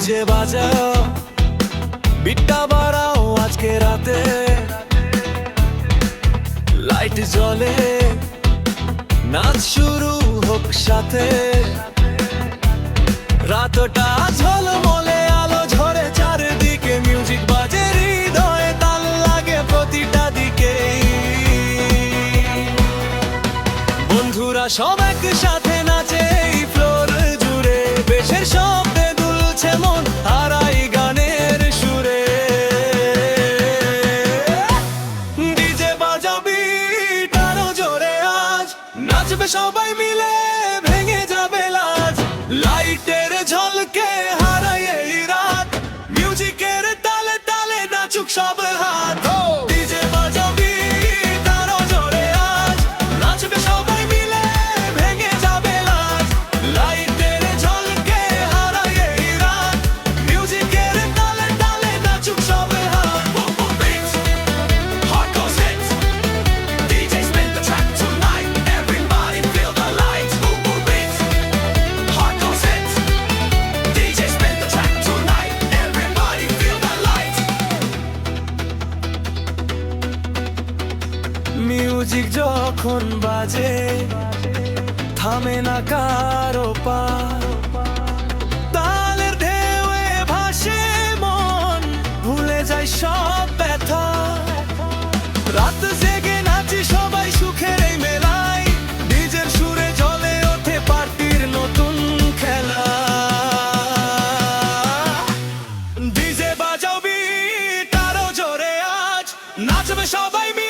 DJ বাজাও, বিটটা বাড়াও আজকে রাতে, লাইট জ্বলে নাচ শুরু হোক সাথে। রাতটা ঝলমলে আলো ঝরে চারদিকে, মিউজিক বাজে হৃদয়ে, তাল লাগে প্রতিটা দিকে। বন্ধুরা সব একসাথে নাচে এই ফ্লোর জুড়ে, বেশের শব্দে দুলছে মন হারাই গানের সুরে। ডিজে বাজাবি আরো জোরে আজ, নাচবে সবাই মিলে, ভেঙে যাবে লাজ। লাইটের ঝলকে হারাই এই রাত, মিউজিকের তালে তালে নাচুক সব হাত। ডিজে বাজাবি আরো জোরে আজ, নাচবে সবাই মিলে, ভেঙে যাবে লাজ। লাইটের ঝলকে হারাই এই রাত, মিউজিকের তালে তালে নাচুক সব হাত। Boom boom beat, hardcore hits. DJ spin the track tonight. Everybody feel the light. Boom boom beat, hardcore hits. DJ spin the track tonight. Everybody feel the light. Music যখন বাজে থামে না কারো পা, তালের ঢেউয়ে ভাসে মন, ভুলে যায় সব ব্যথা। রাত জেগে নাচি সবাই সুখের এই মেলায়, ডিজের সুরে জ্বলে ওঠে পার্টির নতুন খেলা। ডিজে বাজাও বিট আরো জোরে আজ, নাচবে সবাই মিলে,